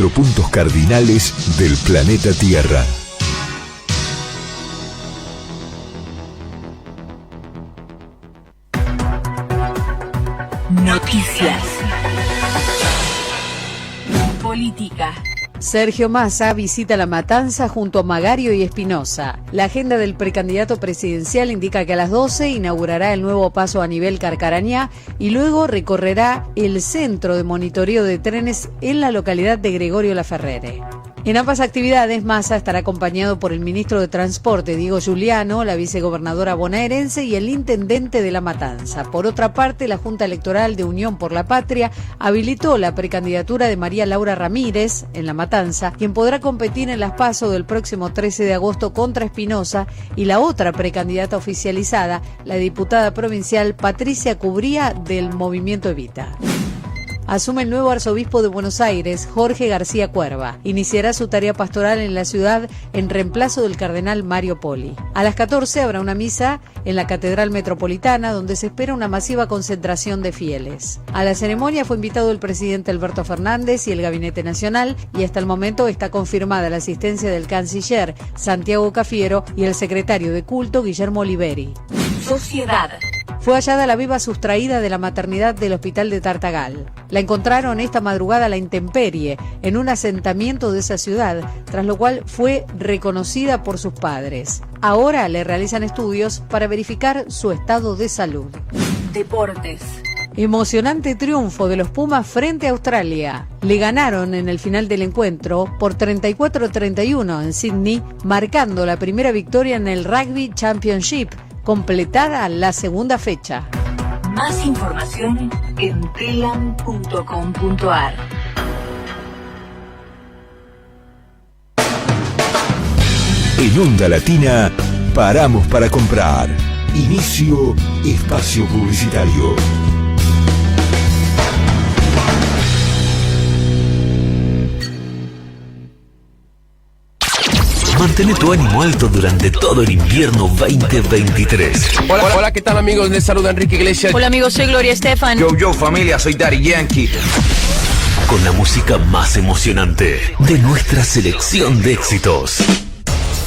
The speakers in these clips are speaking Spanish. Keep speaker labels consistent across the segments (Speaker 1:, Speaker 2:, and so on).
Speaker 1: 4 puntos cardinales del planeta Tierra.
Speaker 2: Noticias. Política.
Speaker 3: Sergio Massa visita La Matanza junto a Magario y Espinosa. La agenda del precandidato presidencial indica que a las 12 inaugurará el nuevo paso a nivel Carcarañá y luego recorrerá el centro de monitoreo de trenes en la localidad de Gregorio Laferrere. En ambas actividades, Massa estará acompañado por el ministro de Transporte, Diego Giuliano, la vicegobernadora bonaerense y el intendente de La Matanza. Por otra parte, la Junta Electoral de Unión por la Patria habilitó la precandidatura de María Laura Ramírez en La Matanza, quien podrá competir en las PASO del próximo 13 de agosto contra Espinosa, y la otra precandidata oficializada, la diputada provincial Patricia Cubría del Movimiento Evita. Asume el nuevo arzobispo de Buenos Aires, Jorge García Cuerva. Iniciará su tarea pastoral en la ciudad en reemplazo del cardenal Mario Poli. A las 14 habrá una misa en la Catedral Metropolitana, donde se espera una masiva concentración de fieles. A la ceremonia fue invitado el presidente Alberto Fernández y el Gabinete Nacional, y hasta el momento está confirmada la asistencia del canciller Santiago Cafiero y el secretario de Culto Guillermo Oliveri.
Speaker 2: Sociedad.
Speaker 3: Fue hallada la viva sustraída de la maternidad del hospital de Tartagal. La encontraron esta madrugada a la intemperie en un asentamiento de esa ciudad, tras lo cual fue reconocida por sus padres. Ahora le realizan estudios para verificar su estado de salud.
Speaker 2: Deportes.
Speaker 3: Emocionante triunfo de los Pumas frente a Australia. Le ganaron en el final del encuentro por 34-31 en Sydney, marcando la primera victoria en el Rugby Championship, completada la segunda fecha.
Speaker 2: Más información en telam.com.ar.
Speaker 1: En Onda Latina, paramos para comprar. Inicio espacio publicitario.
Speaker 4: Mantén tu ánimo alto durante todo el invierno 2023.
Speaker 5: Hola, ¿qué tal, amigos? Les saluda Enrique Iglesias.
Speaker 6: Hola, amigos, soy Gloria Estefan.
Speaker 7: Yo, familia, soy Daddy Yankee.
Speaker 4: Con la música más emocionante de nuestra selección de éxitos.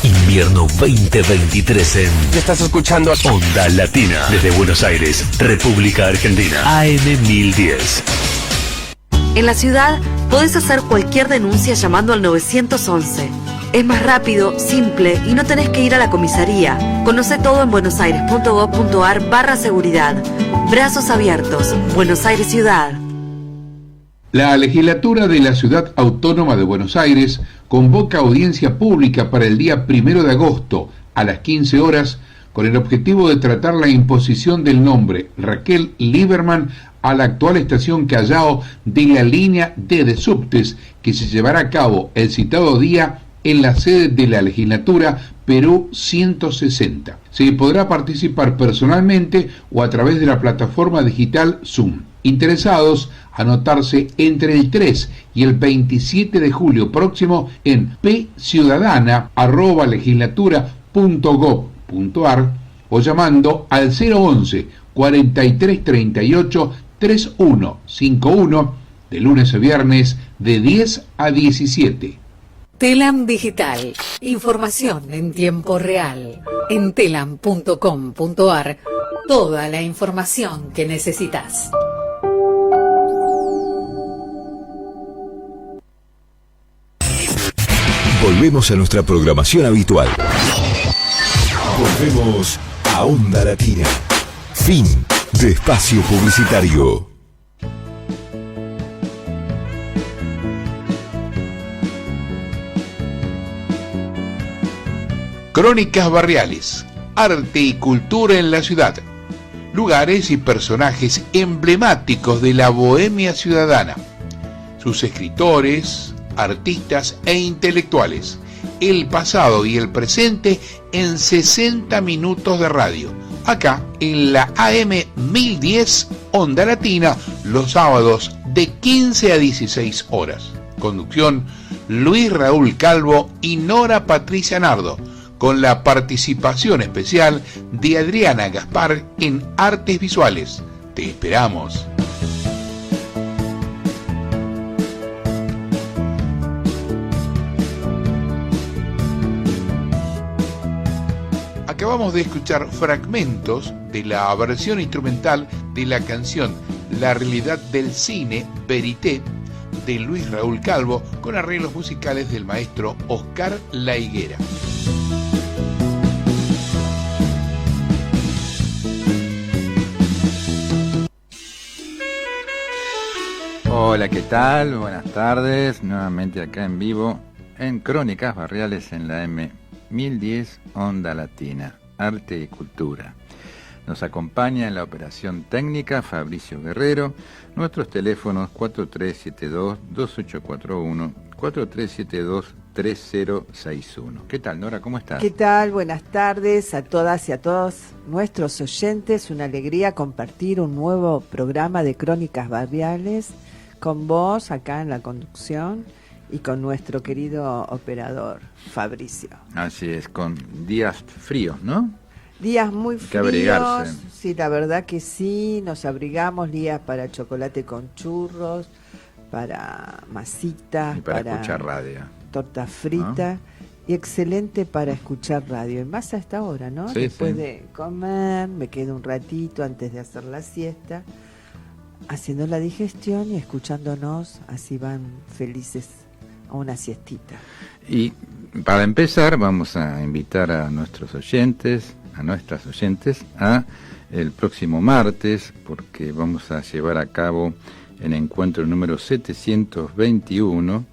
Speaker 4: Invierno 2023 en...
Speaker 5: Estás escuchando
Speaker 4: Onda Latina. Desde Buenos Aires, República Argentina. AM 1010.
Speaker 8: En la ciudad, podés hacer cualquier denuncia llamando al 911. Es más rápido, simple y no tenés que ir a la comisaría. Conoce todo en buenosaires.gov.ar/seguridad. Brazos abiertos. Buenos Aires Ciudad.
Speaker 9: La legislatura de la Ciudad Autónoma de Buenos Aires convoca audiencia pública para el día 1 de agosto a las 15 horas con el objetivo de tratar la imposición del nombre Raquel Lieberman a la actual estación Callao de la línea D de subtes, que se llevará a cabo el citado día en la sede de la legislatura Perú 160. Se podrá participar personalmente o a través de la plataforma digital Zoom. Interesados, anotarse entre el 3 y el 27 de julio próximo en pciudadana@legislatura.gov.ar o llamando al 011 43 38 3151 de lunes a viernes de 10 a 17.
Speaker 3: Telam Digital. Información en tiempo real. En telam.com.ar. Toda la información que necesitas.
Speaker 1: Volvemos a nuestra programación habitual. Volvemos a Onda Latina. Fin de espacio publicitario.
Speaker 9: Crónicas barriales, arte y cultura en la ciudad, lugares y personajes emblemáticos de la bohemia ciudadana, sus escritores, artistas e intelectuales, el pasado y el presente en 60 minutos de radio, acá en la AM 1010 Onda Latina, los sábados de 15 a 16 horas. Conducción Luis Raúl Calvo y Nora Patricia Nardo, con la participación especial de Adriana Gaspar en Artes Visuales. Te esperamos. Acabamos de escuchar fragmentos de la versión instrumental de la canción La realidad del cine, Verité, de Luis Raúl Calvo, con arreglos musicales del maestro Oscar La Higuera.
Speaker 6: Hola, ¿qué tal? Buenas tardes, nuevamente acá en vivo en Crónicas Barriales en la M1010 Onda Latina, Arte y Cultura. Nos acompaña en la operación técnica Fabricio Guerrero, nuestros teléfonos 4372-2841, 4372-3061. ¿Qué tal, Nora? ¿Cómo estás?
Speaker 10: ¿Qué tal? Buenas tardes a todas y a todos nuestros oyentes. Una alegría compartir un nuevo programa de Crónicas Barriales con vos acá en la conducción y con nuestro querido operador Fabricio.
Speaker 6: Así es, con días fríos, ¿no?
Speaker 10: Días muy fríos.
Speaker 6: Que abrigarse.
Speaker 10: Sí, la verdad que sí, nos abrigamos, días para chocolate con churros, para masitas,
Speaker 6: y para escuchar radio.
Speaker 10: Torta frita, ¿no? Y excelente para escuchar radio, y más a esta hora, ¿no?
Speaker 6: Sí,
Speaker 10: Después
Speaker 6: sí.
Speaker 10: de comer, me quedo un ratito antes de hacer la siesta, haciendo la digestión y escuchándonos, así van felices a una siestita.
Speaker 6: Y para empezar vamos a invitar a nuestros oyentes, a nuestras oyentes, a el próximo martes, porque vamos a llevar a cabo el encuentro número 721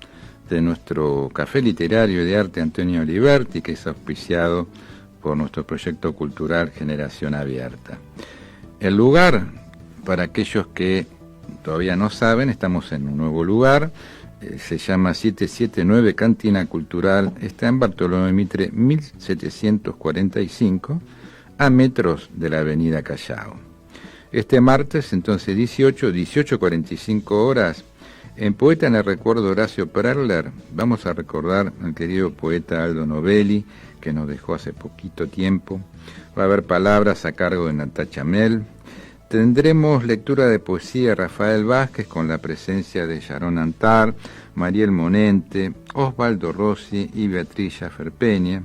Speaker 6: de nuestro Café Literario de Arte Antonio Oliverti, que es auspiciado por nuestro proyecto cultural Generación Abierta. El lugar, para aquellos que todavía no saben, estamos en un nuevo lugar, se llama 779 Cantina Cultural, está en Bartolomé Mitre 1745, a metros de la avenida Callao. Este martes, entonces 18:45 horas, en Poeta en el Recuerdo de Horacio Perler, vamos a recordar al querido poeta Aldo Novelli, que nos dejó hace poquito tiempo. Va a haber palabras a cargo de Natacha Mel. Tendremos lectura de poesía de Rafael Vázquez con la presencia de Sharon Antar, Mariel Monente, Osvaldo Rossi y Beatriz Schaffer Peña.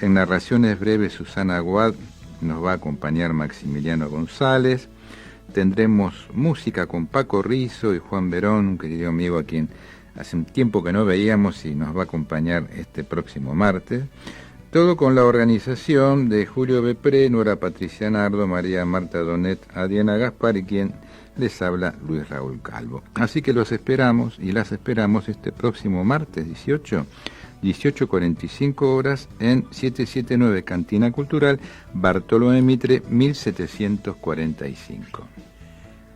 Speaker 6: En narraciones breves Susana Aguad nos va a acompañar Maximiliano González. Tendremos música con Paco Rizzo y Juan Verón, un querido amigo a quien hace un tiempo que no veíamos y nos va a acompañar este próximo martes. Todo con la organización de Julio Bepré, Nora Patricia Nardo, María Marta Donet, Adriana Gaspar y quien les habla Luis Raúl Calvo. Así que los esperamos y las esperamos este próximo martes 18:45 horas en 779 Cantina Cultural, Bartolomé Mitre 1745.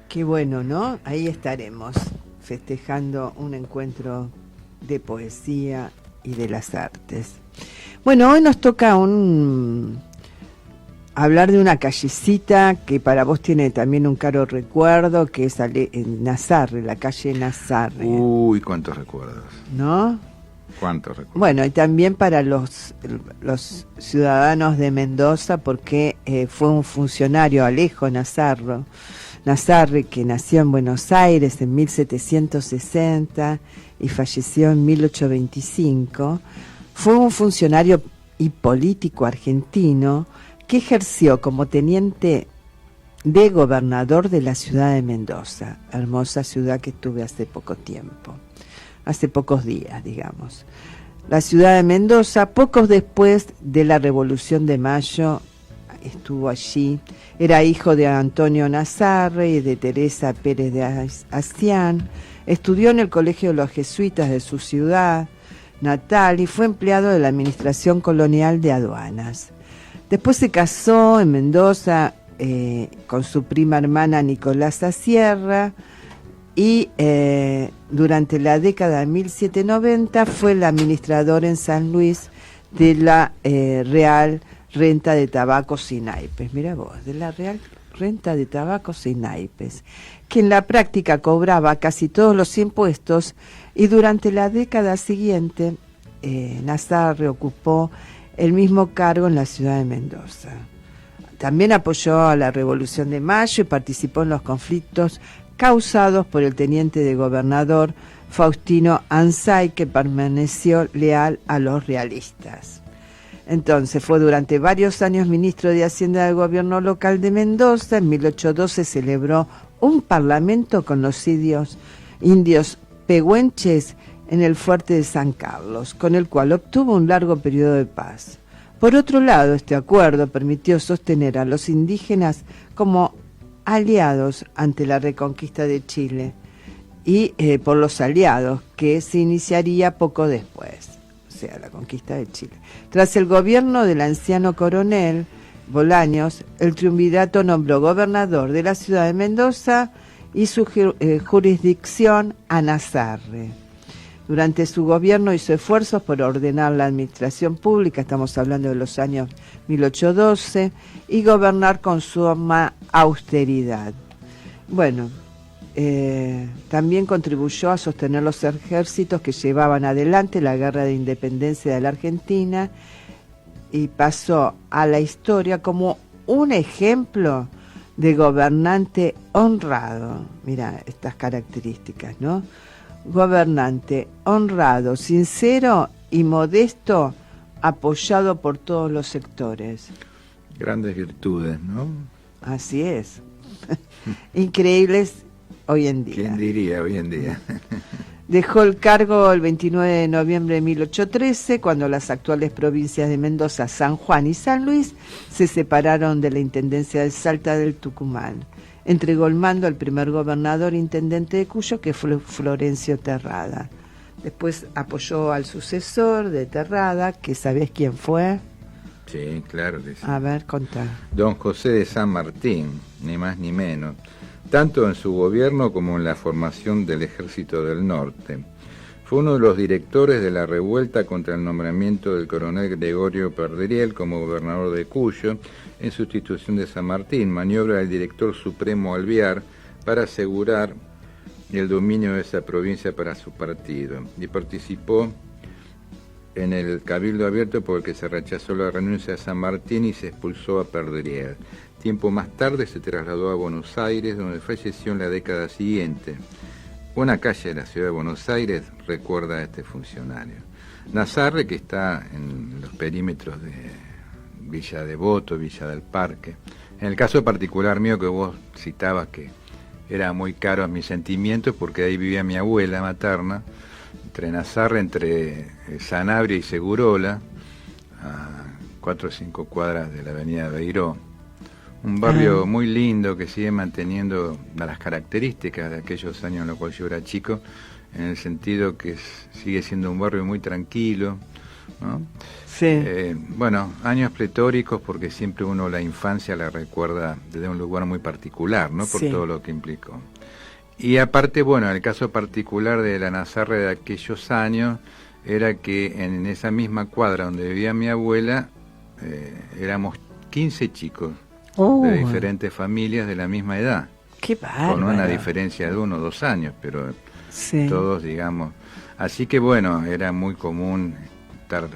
Speaker 10: Qué bueno, ¿no? Ahí estaremos festejando un encuentro de poesía y de las artes. Bueno, hoy nos toca hablar de una callecita que para vos tiene también un caro recuerdo, que es en Nazarre, la calle Nazarre.
Speaker 6: Uy, cuántos recuerdos.
Speaker 10: ¿No?
Speaker 6: ¿Cuántos recuerdos?
Speaker 10: Bueno, y también para los ciudadanos de Mendoza, porque fue un funcionario, Alejo Nazarre, que nació en Buenos Aires en 1760 y falleció en 1825, fue un funcionario y político argentino que ejerció como teniente de gobernador de la ciudad de Mendoza, hermosa ciudad que estuve hace poco tiempo, hace pocos días, digamos. La ciudad de Mendoza, pocos después de la Revolución de Mayo, estuvo allí. Era hijo de Antonio Nazarre y de Teresa Pérez de Astián. Estudió en el Colegio de los Jesuitas de su ciudad natal y fue empleado de la Administración Colonial de Aduanas. Después se casó en Mendoza con su prima hermana Nicolasa Sierra y durante la década de 1790 fue el administrador en San Luis de la Real Renta de Tabacos y Naipes. Mira vos, de la Real Renta de Tabacos y Naipes, que en la práctica cobraba casi todos los impuestos, y durante la década siguiente Nazarre ocupó el mismo cargo en la ciudad de Mendoza. También apoyó a la Revolución de Mayo y participó en los conflictos causados por el teniente de gobernador Faustino Anzay, que permaneció leal a los realistas. Entonces fue durante varios años ministro de Hacienda del gobierno local de Mendoza. En 1812 celebró un parlamento con los indios pehuenches en el fuerte de San Carlos, con el cual obtuvo un largo periodo de paz. Por otro lado, este acuerdo permitió sostener a los indígenas como aliados ante la reconquista de Chile y por los aliados, que se iniciaría poco después, o sea, la conquista de Chile. Tras el gobierno del anciano coronel Bolaños, el triunvirato nombró gobernador de la ciudad de Mendoza y su jurisdicción a Nazarre. Durante su gobierno hizo esfuerzos por ordenar la administración pública, estamos hablando de los años 1812, y gobernar con suma austeridad. Bueno, también contribuyó a sostener los ejércitos que llevaban adelante la guerra de independencia de la Argentina y pasó a la historia como un ejemplo de gobernante honrado. Mira estas características, ¿no? Gobernante honrado, sincero y modesto, apoyado por todos los sectores.
Speaker 6: Grandes virtudes, ¿no?
Speaker 10: Así es. Increíbles hoy en día.
Speaker 6: ¿Quién diría hoy en día?
Speaker 10: Dejó el cargo el 29 de noviembre de 1813, cuando las actuales provincias de Mendoza, San Juan y San Luis se separaron de la Intendencia de Salta del Tucumán. Entregó el mando al primer gobernador intendente de Cuyo, que fue Florencio Terrada. Después apoyó al sucesor de Terrada, que ¿sabés quién fue?
Speaker 6: Sí, claro que sí.
Speaker 10: A ver, contá.
Speaker 6: Don José de San Martín, ni más ni menos, tanto en su gobierno como en la formación del Ejército del Norte. Fue uno de los directores de la revuelta contra el nombramiento del coronel Gregorio Perdriel como gobernador de Cuyo, en sustitución de San Martín, maniobra del director supremo Alvear para asegurar el dominio de esa provincia para su partido, y participó en el Cabildo Abierto por el que se rechazó la renuncia de San Martín y se expulsó a Perdriel. Tiempo más tarde se trasladó a Buenos Aires, donde falleció en la década siguiente. Una calle de la ciudad de Buenos Aires recuerda a este funcionario. Nazarre, que está en los perímetros de Villa Devoto, Villa del Parque. En el caso particular mío que vos citabas, que era muy caro a mis sentimientos, porque ahí vivía mi abuela materna, entre Nazarre, entre Sanabria y Segurola, a 4 o 5 cuadras de la avenida Beiró. Un barrio muy lindo que sigue manteniendo las características de aquellos años en los cuales yo era chico, en el sentido que sigue siendo un barrio muy tranquilo, ¿no?
Speaker 10: Sí.
Speaker 6: Bueno, años pletóricos, porque siempre uno la infancia la recuerda desde un lugar muy particular, ¿no? Por todo lo que implicó. Y aparte, bueno, el caso particular de la Nazarre de aquellos años era que en esa misma cuadra donde vivía mi abuela éramos 15 chicos de diferentes familias de la misma edad.
Speaker 10: ¡Qué bárbaro!
Speaker 6: Con una diferencia de 1 o 2 años, pero todos, digamos. Así que bueno, era muy común estar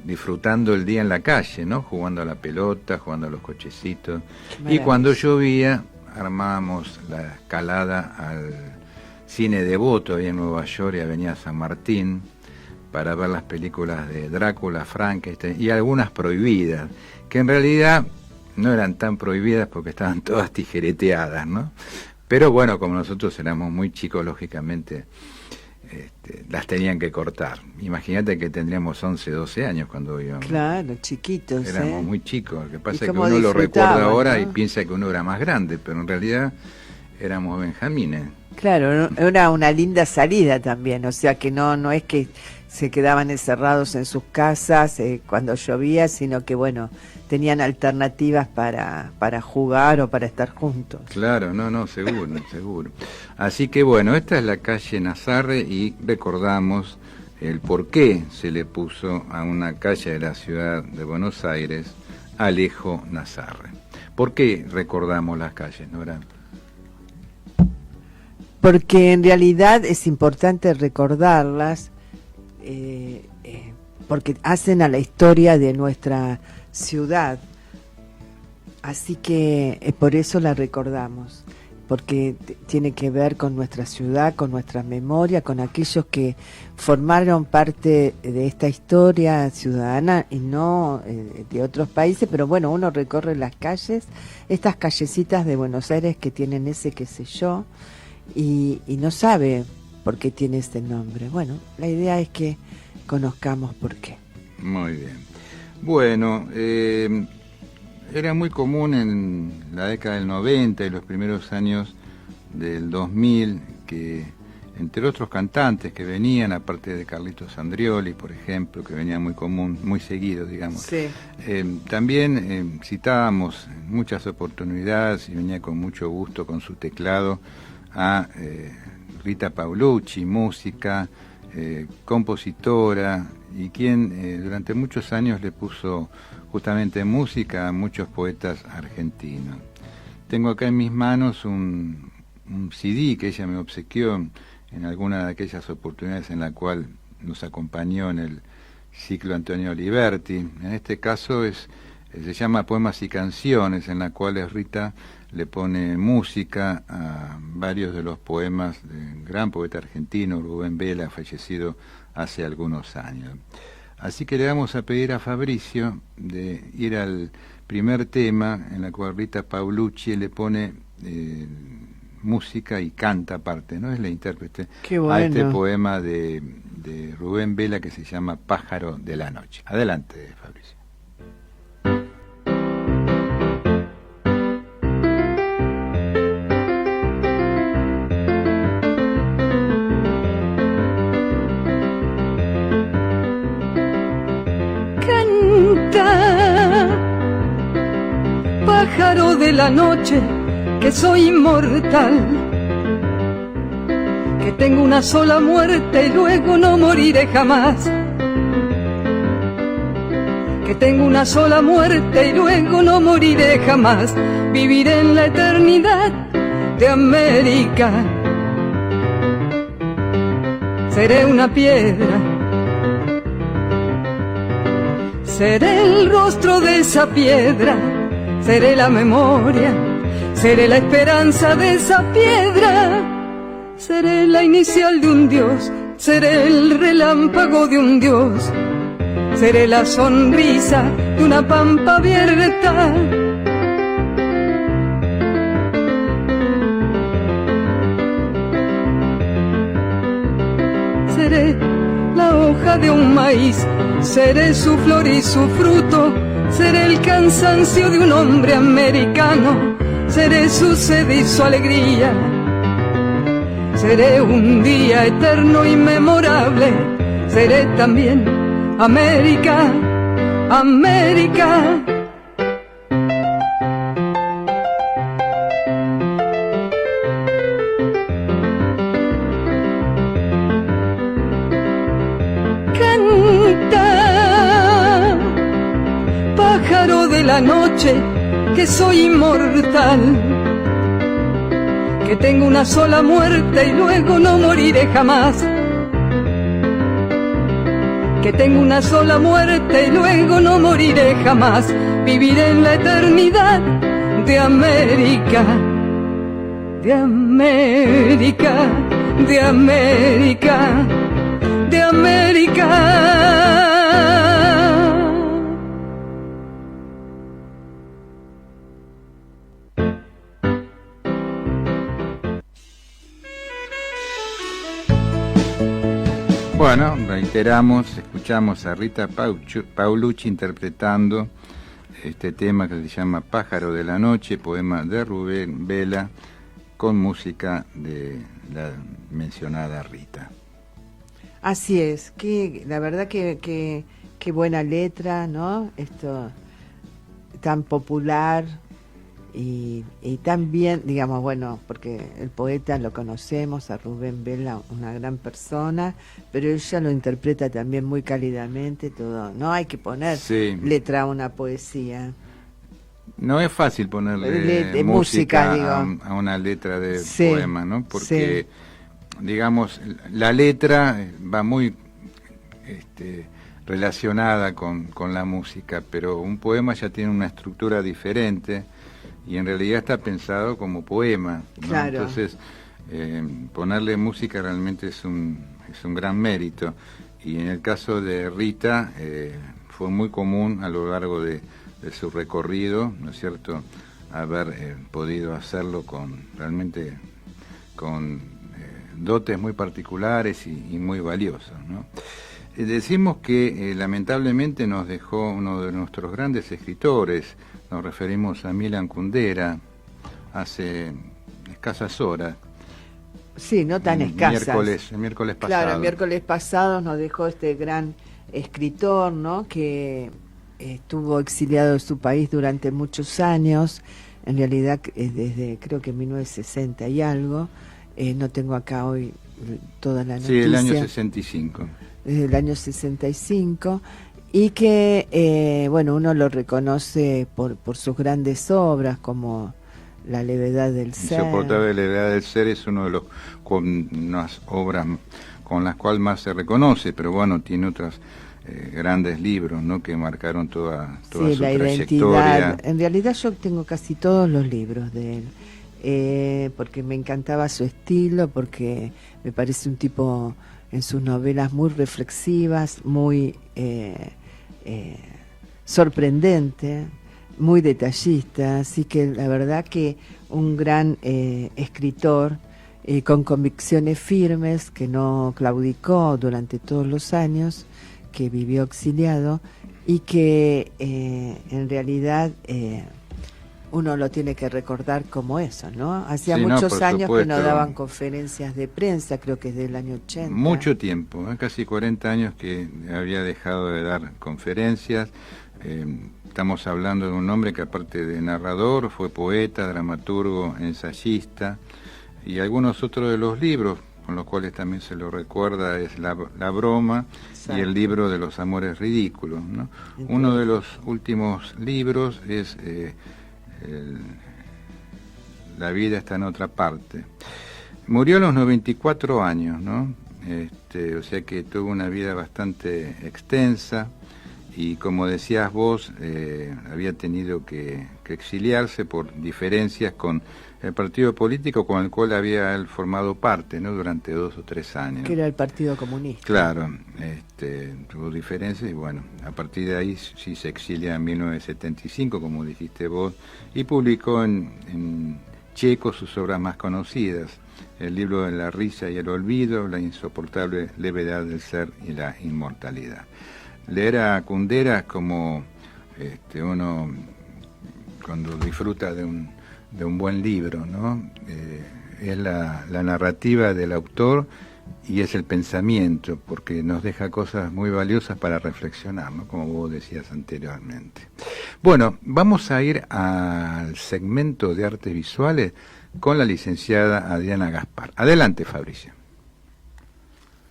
Speaker 6: disfrutando el día en la calle, ¿no? Jugando a la pelota, jugando a los cochecitos. Y cuando llovía, armábamos la escalada al Cine Devoto, ahí en Nueva York y Avenida San Martín, para ver las películas de Drácula, Frankenstein y algunas prohibidas, que en realidad no eran tan prohibidas porque estaban todas tijereteadas, ¿no? Pero bueno, como nosotros éramos muy chicos, lógicamente las tenían que cortar. Imagínate que tendríamos 11, 12 años cuando íbamos.
Speaker 10: Claro, chiquitos.
Speaker 6: Éramos muy chicos. Lo que pasa es que uno lo recuerda ahora, ¿no? Y piensa que uno era más grande, pero en realidad éramos benjamines.
Speaker 10: Claro, era una linda salida también, o sea que no es que se quedaban encerrados en sus casas cuando llovía, sino que bueno, tenían alternativas para jugar o para estar juntos.
Speaker 6: Claro, no, seguro, seguro. Así que bueno, esta es la calle Nazarre y recordamos el por qué se le puso a una calle de la ciudad de Buenos Aires Alejo Nazarre. ¿Por qué recordamos las calles, Nora?
Speaker 10: Porque en realidad es importante recordarlas, porque hacen a la historia de nuestra ciudad, así que por eso la recordamos. porque tiene que ver con nuestra ciudad, con nuestra memoria, con aquellos que formaron parte de esta historia ciudadana y no de otros países, pero bueno, uno recorre las calles, estas callecitas de Buenos Aires que tienen ese qué sé yo, y no sabe por qué tiene este nombre. Bueno, la idea es que conozcamos por qué.
Speaker 6: Muy bien. Bueno, era muy común en la década del 90 y los primeros años del 2000 que, entre otros cantantes que venían, aparte de Carlitos Andrioli, por ejemplo, que venía muy común, muy seguido, digamos,
Speaker 10: Sí.
Speaker 6: también citábamos en muchas oportunidades, y venía con mucho gusto con su teclado, a Rita Paulucci, música, compositora, y quien durante muchos años le puso justamente música a muchos poetas argentinos. Tengo acá en mis manos un CD que ella me obsequió en alguna de aquellas oportunidades en la cual nos acompañó en el ciclo Antonio Oliverti. En este caso se llama Poemas y Canciones, en la cual Rita le pone música a varios de los poemas del gran poeta argentino Rubén Vela, fallecido hace algunos años. Así que le vamos a pedir a Fabricio de ir al primer tema, en la cual Rita Paulucci le pone música y canta aparte, ¿no? Es la intérprete.
Speaker 10: Qué bueno.
Speaker 6: A este poema de Rubén Vela que se llama Pájaro de la Noche. Adelante, Fabricio.
Speaker 11: Pájaro de la noche, que soy inmortal, que tengo una sola muerte y luego no moriré jamás, que tengo una sola muerte y luego no moriré jamás, viviré en la eternidad de América, seré una piedra, seré el rostro de esa piedra, seré la memoria, seré la esperanza de esa piedra, seré la inicial de un dios, seré el relámpago de un dios, seré la sonrisa de una pampa abierta. Seré la hoja de un maíz, seré su flor y su fruto, seré el cansancio de un hombre americano, seré su sed y su alegría, seré un día eterno y memorable, seré también América, América. Pájaro de la noche, que soy inmortal, que tengo una sola muerte y luego no moriré jamás, que tengo una sola muerte y luego no moriré jamás, viviré en la eternidad de América, de América, de América, de América.
Speaker 6: Bueno, reiteramos, escuchamos a Rita Paulucci interpretando este tema que se llama Pájaro de la Noche, poema de Rubén Vela, con música de la mencionada Rita.
Speaker 10: Así es, que la verdad que buena letra, ¿no? Esto tan popular y tan bien, digamos, bueno, porque el poeta lo conocemos, a Rubén Vela, una gran persona, pero ella lo interpreta también muy cálidamente, todo. No hay que poner letra a una poesía.
Speaker 6: No es fácil ponerle música a una letra de poema, ¿no? Porque, digamos, la letra va muy relacionada con la música, pero un poema ya tiene una estructura diferente y en realidad está pensado como poema, ¿no?
Speaker 10: Claro.
Speaker 6: Entonces, ponerle música realmente es un gran mérito. Y en el caso de Rita, fue muy común a lo largo de su recorrido, ¿no es cierto?, haber podido hacerlo realmente con dotes muy particulares y muy valiosos, ¿no? Decimos que lamentablemente nos dejó uno de nuestros grandes escritores, nos referimos a Milan Kundera, hace escasas horas.
Speaker 10: Sí, no tan escasas.
Speaker 6: El miércoles pasado.
Speaker 10: Claro, el miércoles pasado nos dejó este gran escritor, ¿no?, que estuvo exiliado de su país durante muchos años, en realidad desde creo que 1960 y algo, no tengo acá hoy toda la noticia.
Speaker 6: Sí, el año 65.
Speaker 10: Desde el año 65, y que, bueno, uno lo reconoce por sus grandes obras, como La levedad del ser.
Speaker 6: Insoportable levedad del ser es uno de los con unas obras con las cuales más se reconoce, pero bueno, tiene otros grandes libros, ¿no?, que marcaron toda su
Speaker 10: la
Speaker 6: trayectoria.
Speaker 10: Identidad. En realidad yo tengo casi todos los libros de él, porque me encantaba su estilo, porque me parece un tipo en sus novelas muy reflexivas, muy sorprendente, muy detallista, así que la verdad que un gran escritor con convicciones firmes, que no claudicó durante todos los años, que vivió exiliado y que en realidad uno lo tiene que recordar como eso, ¿no? Hacía
Speaker 6: Sí,
Speaker 10: muchos años
Speaker 6: supuesto.
Speaker 10: que no daban conferencias de prensa, creo que es del año 80.
Speaker 6: Mucho tiempo, casi 40 años que había dejado de dar conferencias. Estamos hablando de un hombre que, aparte de narrador, fue poeta, dramaturgo, ensayista, y algunos otros de los libros con los cuales también se lo recuerda es La broma. Exacto. Y el libro de los amores ridículos, ¿no? Uno de los últimos libros es La vida está en otra parte. Murió a los 94 años, ¿no? O sea que tuvo una vida bastante extensa, y como decías vos, había tenido que exiliarse por diferencias con el partido político con el cual había él formado parte, ¿no?, durante 2 o 3 años.
Speaker 10: Que era el Partido Comunista.
Speaker 6: Claro, tuvo diferencias y bueno, a partir de ahí sí se exilia en 1975, como dijiste vos, y publicó en checo sus obras más conocidas: el libro de la risa y el olvido, La insoportable levedad del ser y la inmortalidad. Leer a Kundera como uno cuando disfruta de un buen libro, ¿no? Es la narrativa del autor y es el pensamiento, porque nos deja cosas muy valiosas para reflexionar, ¿no?, como vos decías anteriormente. Bueno, vamos a ir al segmento de artes visuales con la licenciada Adriana Gaspar. Adelante, Fabricia.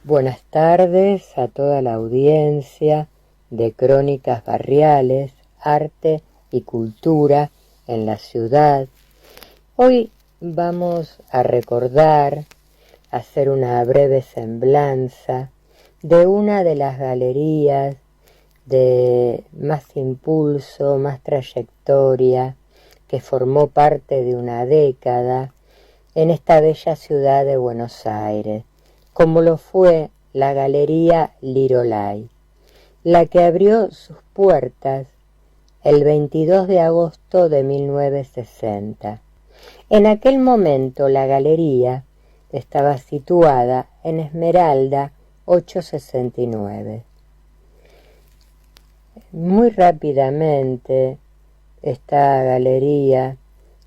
Speaker 12: Buenas tardes a toda la audiencia de Crónicas Barriales, Arte y Cultura en la Ciudad. Hoy vamos a recordar, hacer una breve semblanza de una de las galerías de más impulso, más trayectoria, que formó parte de una década en esta bella ciudad de Buenos Aires, como lo fue la Galería Lirolay, la que abrió sus puertas el 22 de agosto de 1960. En aquel momento la galería estaba situada en Esmeralda 869. Muy rápidamente esta galería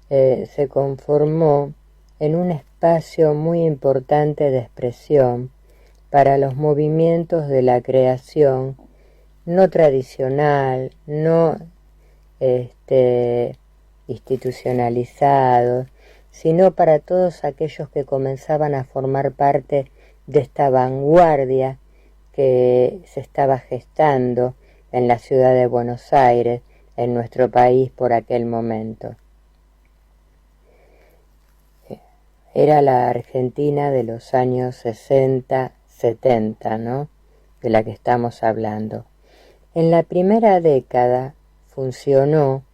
Speaker 12: se conformó en un espacio muy importante de expresión para los movimientos de la creación no tradicional, no institucionalizados, sino para todos aquellos que comenzaban a formar parte de esta vanguardia que se estaba gestando en la ciudad de Buenos Aires, en nuestro país por aquel momento. Era la Argentina de los años 60, 70, ¿no?, de la que estamos hablando. En la primera década funcionó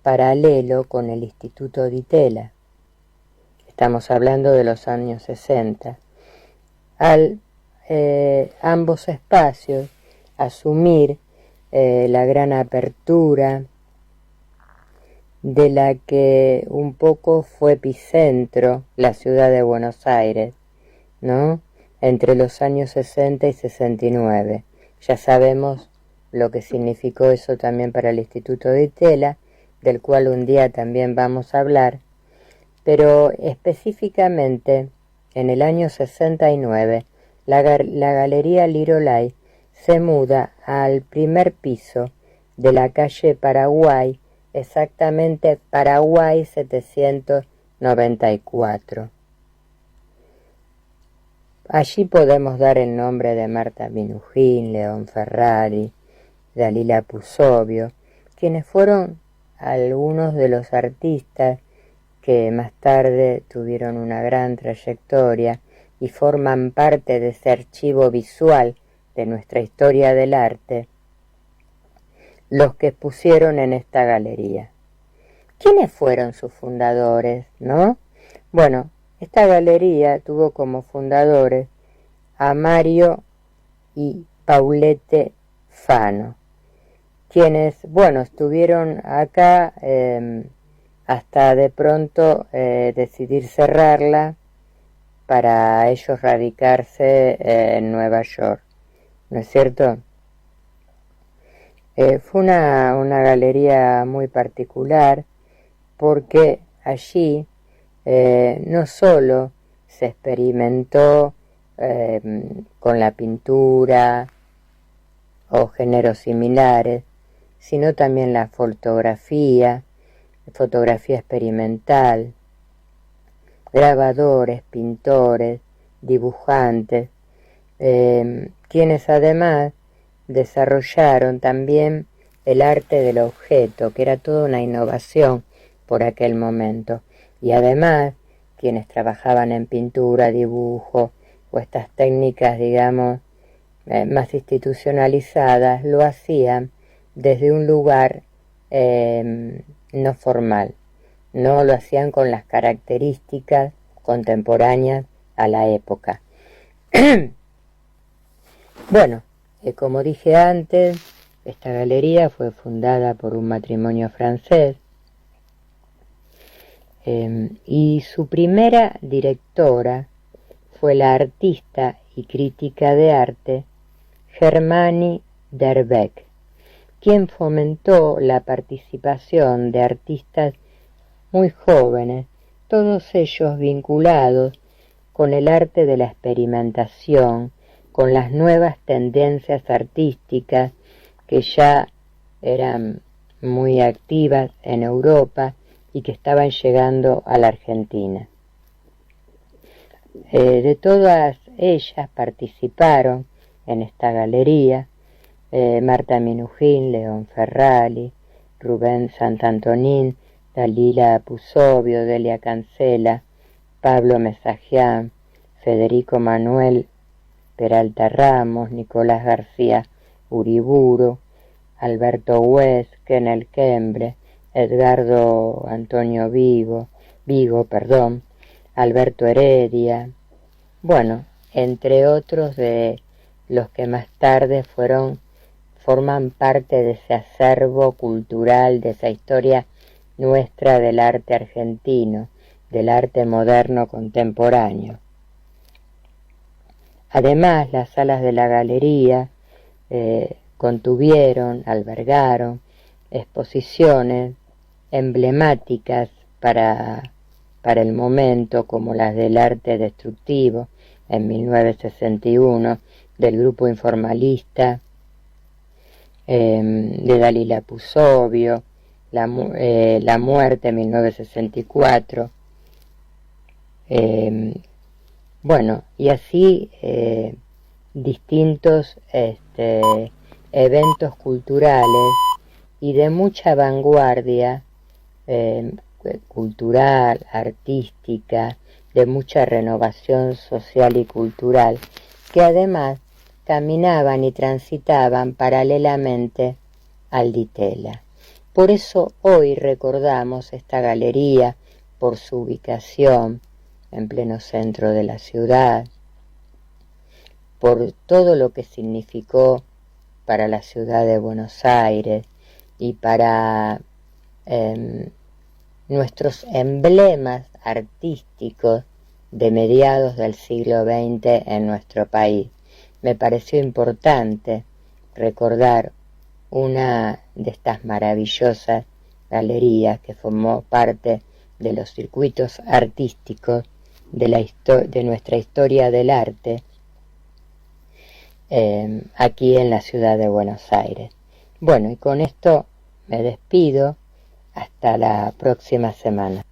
Speaker 12: paralelo con el Instituto Di Tella. Estamos hablando de los años 60. Ambos espacios asumir la gran apertura de la que un poco fue epicentro la ciudad de Buenos Aires, ¿no? Entre los años 60 y 69. Ya sabemos lo que significó eso también para el Instituto Di Tella, del cual un día también vamos a hablar, pero específicamente en el año 69 la Galería Lirolai se muda al primer piso de la calle Paraguay, exactamente Paraguay 794. Allí podemos dar el nombre de Marta Minujín, León Ferrari, Dalila Pusovio, quienes fueron algunos de los artistas que más tarde tuvieron una gran trayectoria y forman parte de ese archivo visual de nuestra historia del arte, los que pusieron en esta galería. ¿Quiénes fueron sus fundadores, no? Bueno, esta galería tuvo como fundadores a Mario y Paulette Fano, quienes, bueno, estuvieron acá hasta de pronto decidir cerrarla para ellos radicarse en Nueva York, ¿no es cierto? Fue una galería muy particular porque allí no solo se experimentó con la pintura o géneros similares, sino también la fotografía experimental, grabadores, pintores, dibujantes, quienes además desarrollaron también el arte del objeto, que era toda una innovación por aquel momento, y además quienes trabajaban en pintura, dibujo o estas técnicas, digamos, más institucionalizadas, lo hacían desde un lugar no formal, no lo hacían con las características contemporáneas a la época. Bueno, como dije antes, esta galería fue fundada por un matrimonio francés y su primera directora fue la artista y crítica de arte Germanie Derbeck, quien fomentó la participación de artistas muy jóvenes, todos ellos vinculados con el arte de la experimentación, con las nuevas tendencias artísticas que ya eran muy activas en Europa y que estaban llegando a la Argentina. De todas ellas participaron en esta galería Marta Minujín, León Ferrari, Rubén Santantonín, Dalila Pusovio, Delia Cancela, Pablo Mesagian, Federico Manuel Peralta Ramos, Nicolás García Uriburu, Alberto Hues, Kenel Kembre, Edgardo Antonio Vigo, Alberto Heredia, bueno, entre otros de los que más tarde forman parte de ese acervo cultural, de esa historia nuestra del arte argentino, del arte moderno contemporáneo. Además, las salas de la galería albergaron exposiciones emblemáticas para el momento, como las del arte destructivo en 1961, del grupo informalista, de Dalila Pusovio, la muerte en 1964, bueno, y así distintos eventos culturales y de mucha vanguardia cultural, artística, de mucha renovación social y cultural, que además caminaban y transitaban paralelamente al Di Tella. Por eso hoy recordamos esta galería por su ubicación en pleno centro de la ciudad, por todo lo que significó para la ciudad de Buenos Aires y para nuestros emblemas artísticos de mediados del siglo XX en nuestro país. Me pareció importante recordar una de estas maravillosas galerías que formó parte de los circuitos artísticos de nuestra historia del arte aquí en la ciudad de Buenos Aires. Bueno, y con esto me despido hasta la próxima semana.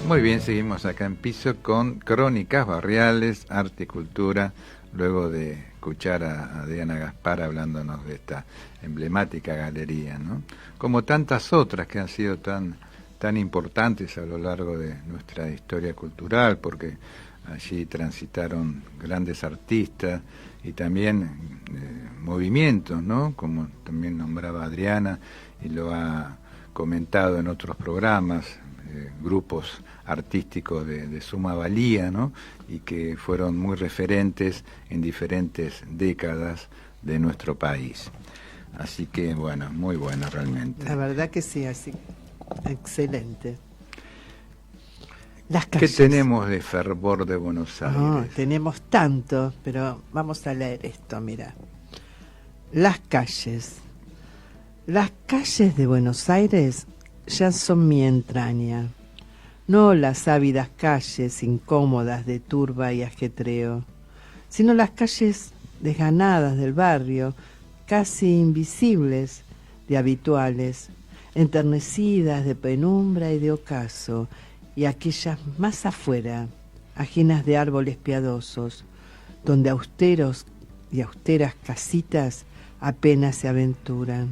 Speaker 6: Muy bien, seguimos acá en Piso con Crónicas Barriales, Arte y Cultura, luego de escuchar a Diana Gaspar hablándonos de esta emblemática galería, ¿no? Como tantas otras que han sido tan importantes a lo largo de nuestra historia cultural, porque allí transitaron grandes artistas y también movimientos, ¿no? Como también nombraba Adriana y lo ha comentado en otros programas, grupos artísticos de suma valía, ¿no? Y que fueron muy referentes en diferentes décadas de nuestro país. Así que, bueno, muy bueno realmente.
Speaker 10: La verdad que sí, así, excelente. Las calles.
Speaker 6: ¿Qué tenemos de fervor de Buenos Aires?
Speaker 10: Oh, tenemos tanto, pero vamos a leer esto, mira. Las calles. Las calles de Buenos Aires ya son mi entraña. No las ávidas calles incómodas de turba y ajetreo, sino las calles desganadas del barrio, casi invisibles de habituales, enternecidas de penumbra y de ocaso, y aquellas más afuera, ajenas de árboles piadosos, donde austeros y austeras casitas apenas se aventuran,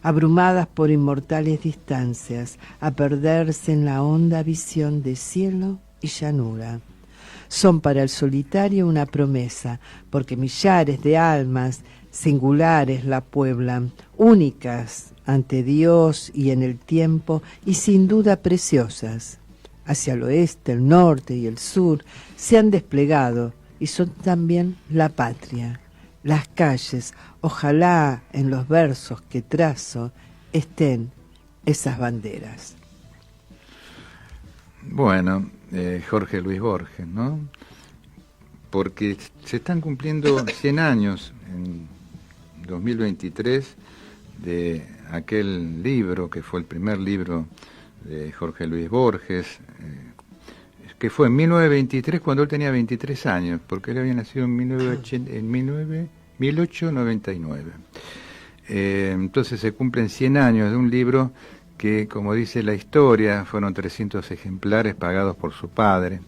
Speaker 10: abrumadas por inmortales distancias, a perderse en la honda visión de cielo y llanura. Son para el solitario una promesa, porque millares de almas singulares la pueblan, únicas ante Dios y en el tiempo, y sin duda preciosas. Hacia el oeste, el norte y el sur se han desplegado y son también la patria. Las calles, ojalá en los versos que trazo estén esas banderas.
Speaker 6: Bueno, Jorge Luis Borges, ¿no? Porque se están cumpliendo 100 años en 2023 de aquel libro que fue el primer libro de Jorge Luis Borges, que fue en 1923 cuando él tenía 23 años, porque él había nacido en 1899. Entonces se cumplen 100 años de un libro que, como dice la historia, fueron 300 ejemplares pagados por su padre.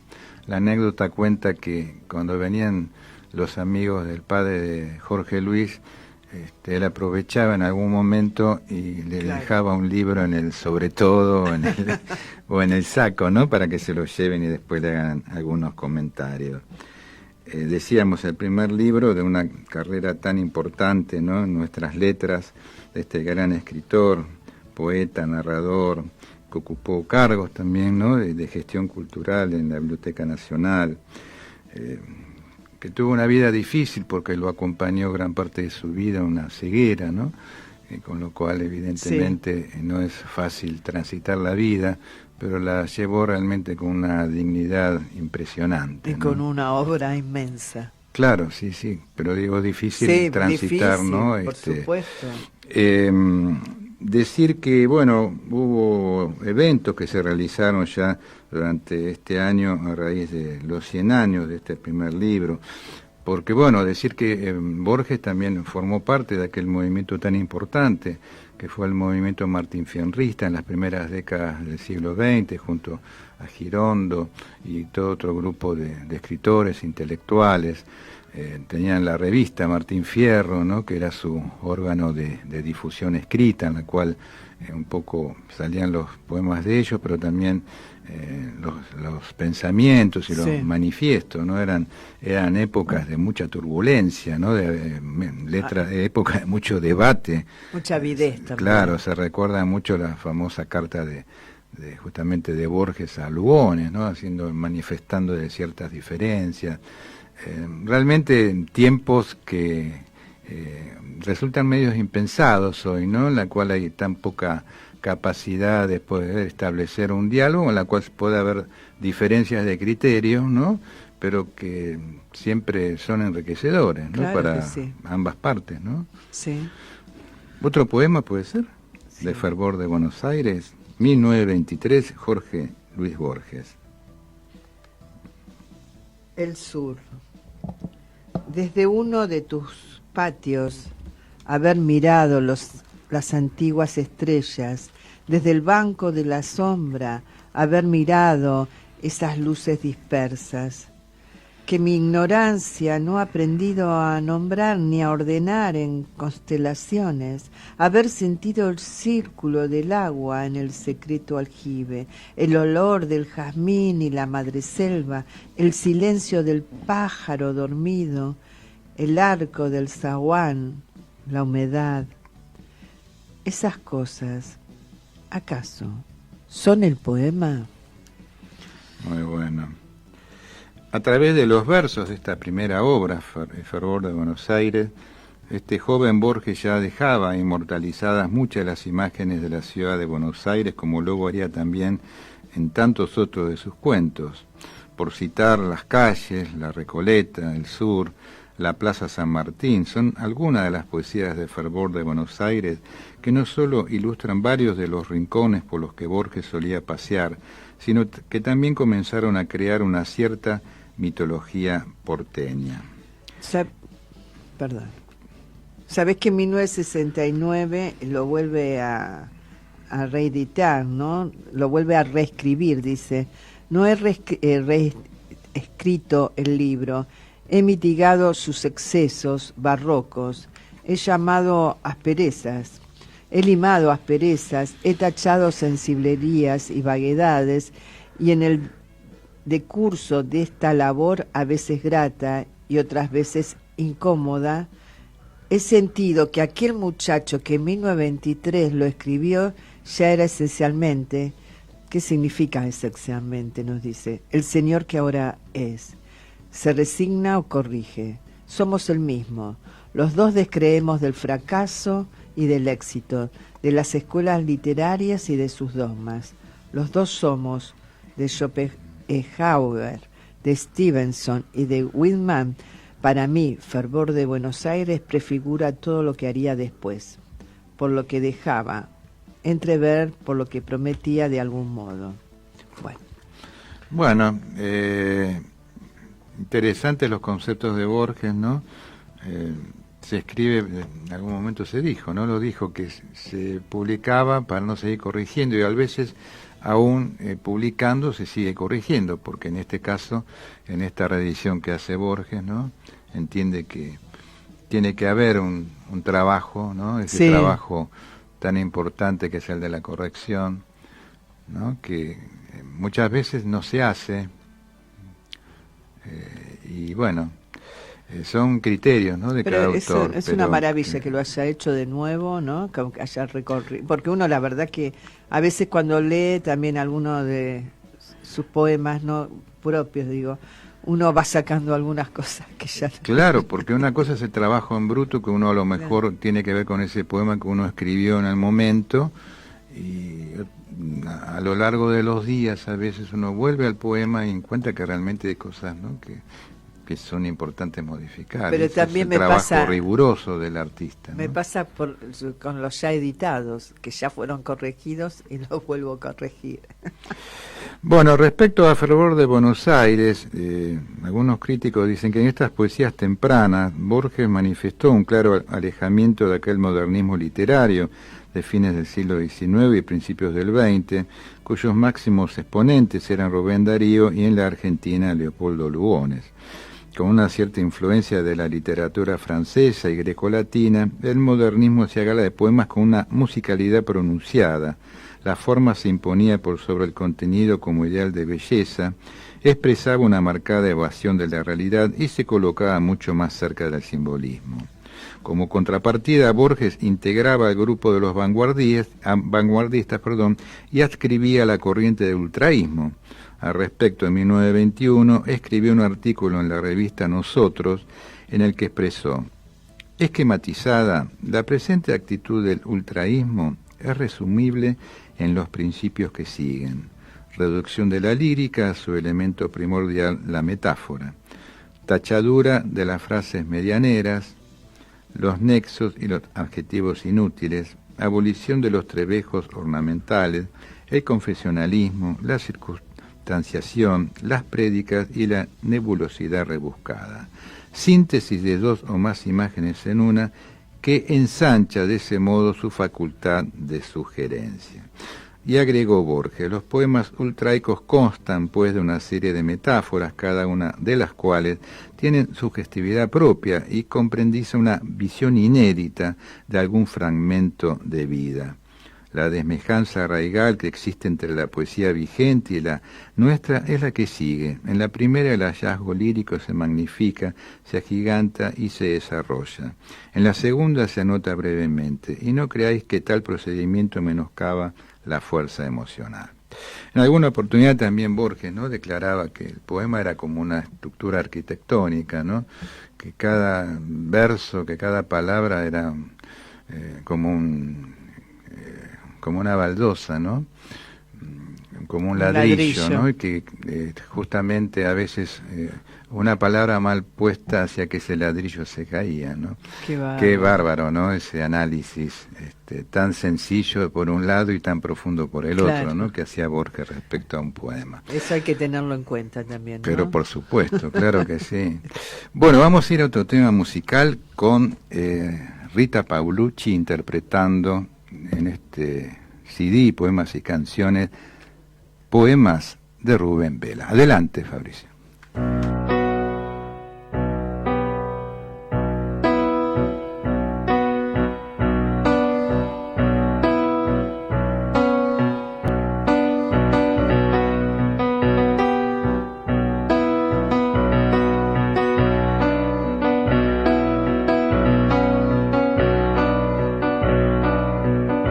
Speaker 6: La anécdota cuenta que cuando venían los amigos del padre de Jorge Luis, él aprovechaba en algún momento y le dejaba un libro en el sobre todo o en el saco, ¿no? Para que se lo lleven y después le hagan algunos comentarios. Decíamos, el primer libro de una carrera tan importante, ¿no? En nuestras letras, de este gran escritor, poeta, narrador, que ocupó cargos también, ¿no? de gestión cultural en la Biblioteca Nacional, que tuvo una vida difícil porque lo acompañó gran parte de su vida una ceguera, ¿no? Con lo cual evidentemente no es fácil transitar la vida, pero la llevó realmente con una dignidad impresionante.
Speaker 10: Y ¿no? Con una obra inmensa.
Speaker 6: Claro, sí, pero digo difícil transitar,
Speaker 10: difícil,
Speaker 6: ¿no?
Speaker 10: Por supuesto.
Speaker 6: Decir que, bueno, hubo eventos que se realizaron ya durante este año a raíz de los 100 años de este primer libro, porque, bueno, decir que Borges también formó parte de aquel movimiento tan importante que fue el movimiento martinfierrista en las primeras décadas del siglo XX, junto Girondo y todo otro grupo de escritores, intelectuales. Tenían la revista Martín Fierro, ¿no? Que era su órgano de difusión escrita, en la cual un poco salían los poemas de ellos, pero también los pensamientos y los manifiestos, ¿no? Eran épocas de mucha turbulencia, ¿no? Épocas de mucho debate.
Speaker 10: Mucha avidez también.
Speaker 6: Claro, se recuerda mucho la famosa carta justamente de Borges a Lugones, ¿no? Manifestando de ciertas diferencias. Realmente tiempos que resultan medios impensados hoy, ¿no? En la cual hay tan poca capacidad de poder establecer un diálogo, en la cual puede haber diferencias de criterio, ¿no? Pero que siempre son enriquecedores, ¿no?
Speaker 10: Claro,
Speaker 6: para ambas partes, ¿no?
Speaker 10: Sí.
Speaker 6: ¿Otro poema puede ser? Sí. De Fervor de Buenos Aires, 1923, Jorge Luis Borges.
Speaker 10: El sur. Desde uno de tus patios, haber mirado las antiguas estrellas, desde el banco de la sombra, haber mirado esas luces dispersas, que mi ignorancia no ha aprendido a nombrar ni a ordenar en constelaciones, haber sentido el círculo del agua en el secreto aljibe, el olor del jazmín y la madreselva, el silencio del pájaro dormido, el arco del zaguán, la humedad. Esas cosas, ¿acaso son el poema?
Speaker 6: Muy bueno. A través de los versos de esta primera obra, Fervor de Buenos Aires, este joven Borges ya dejaba inmortalizadas muchas de las imágenes de la ciudad de Buenos Aires, como luego haría también en tantos otros de sus cuentos. Por citar las calles, la Recoleta, el sur, la Plaza San Martín, son algunas de las poesías de Fervor de Buenos Aires que no solo ilustran varios de los rincones por los que Borges solía pasear, sino que también comenzaron a crear una cierta mitología porteña.
Speaker 10: Sabés que en 1969 lo vuelve a reeditar, ¿no? Lo vuelve a reescribir, dice. No he reescrito el libro, he mitigado sus excesos barrocos, he llamado asperezas, he limado asperezas, he tachado sensiblerías y vaguedades, y en el decurso de esta labor, a veces grata y otras veces incómoda, he sentido que aquel muchacho que en 1923 lo escribió ya era esencialmente, ¿qué significa esencialmente? Nos dice, el señor que ahora es. Se resigna o corrige. Somos el mismo. Los dos descreemos del fracaso y del éxito, de las escuelas literarias y de sus dogmas. Los dos somos de Schopenhauer, de Stevenson y de Whitman. Para mí, Fervor de Buenos Aires prefigura todo lo que haría después, por lo que dejaba entrever, por lo que prometía de algún modo.
Speaker 6: Bueno, interesantes los conceptos de Borges, ¿no? Se escribe, en algún momento se dijo, ¿no? Lo dijo, que se publicaba para no seguir corrigiendo, y a veces aún publicando se sigue corrigiendo, porque en este caso, en esta reedición que hace Borges, ¿no? Entiende que tiene que haber un trabajo, ¿no? Ese trabajo tan importante que es el de la corrección, ¿no? Que muchas veces no se hace, y bueno, son criterios, ¿no? De cada autor.
Speaker 10: Es una maravilla que lo haya hecho de nuevo, ¿no? Que haya recorrido, porque uno, la verdad que a veces cuando lee también alguno de sus poemas, no propios, digo, uno va sacando algunas cosas que ya...
Speaker 6: Claro, porque una cosa es el trabajo en bruto, que uno a lo mejor tiene que ver con ese poema que uno escribió en el momento, y a lo largo de los días a veces uno vuelve al poema y encuentra que realmente hay cosas, ¿no? que son importantes modificar.
Speaker 10: Pero también me
Speaker 6: trabajo
Speaker 10: pasa
Speaker 6: riguroso del artista, ¿no?
Speaker 10: Me pasa con los ya editados, que ya fueron corregidos y los vuelvo a corregir.
Speaker 6: Bueno, respecto a Fervor de Buenos Aires, algunos críticos dicen que en estas poesías tempranas Borges manifestó un claro alejamiento de aquel modernismo literario de fines del siglo XIX y principios del XX, cuyos máximos exponentes eran Rubén Darío y en la Argentina Leopoldo Lugones. Con una cierta influencia de la literatura francesa y grecolatina, el modernismo se gala de poemas con una musicalidad pronunciada. La forma se imponía por sobre el contenido como ideal de belleza, expresaba una marcada evasión de la realidad y se colocaba mucho más cerca del simbolismo. Como contrapartida, Borges integraba el grupo de los vanguardistas, y adscribía a la corriente del ultraísmo. Al respecto, en 1921, escribió un artículo en la revista Nosotros, en el que expresó: esquematizada, la presente actitud del ultraísmo es resumible en los principios que siguen: reducción de la lírica a su elemento primordial, la metáfora, tachadura de las frases medianeras, los nexos y los adjetivos inútiles, abolición de los trebejos ornamentales, el confesionalismo, la circunstanciación, las prédicas y la nebulosidad rebuscada. Síntesis de dos o más imágenes en una, que ensancha de ese modo su facultad de sugerencia. Y agregó Borges: los poemas ultraicos constan pues de una serie de metáforas, cada una de las cuales tienen sugestividad propia y comprendiza una visión inédita de algún fragmento de vida. La desmejanza arraigal que existe entre la poesía vigente y la nuestra es la que sigue. En la primera el hallazgo lírico se magnifica, se agiganta y se desarrolla. En la segunda se anota brevemente, y no creáis que tal procedimiento menoscaba la fuerza emocional. En alguna oportunidad también Borges, ¿no?, declaraba que el poema era como una estructura arquitectónica, ¿no?, que cada verso, que cada palabra era como una baldosa, ¿no?, como un ladrillo, ¿no?, y que justamente a veces una palabra mal puesta hacía que ese ladrillo se caía, ¿no? Qué bárbaro, ¿no?, ese análisis tan sencillo por un lado y tan profundo por el otro, ¿no?, que hacía Borges respecto a un poema.
Speaker 10: Eso hay que tenerlo en cuenta también, ¿no?
Speaker 6: Pero por supuesto, claro que sí. Bueno, vamos a ir a otro tema musical con Rita Paulucci interpretando en este CD, Poemas y Canciones, poemas de Rubén Vela. Adelante, Fabricio.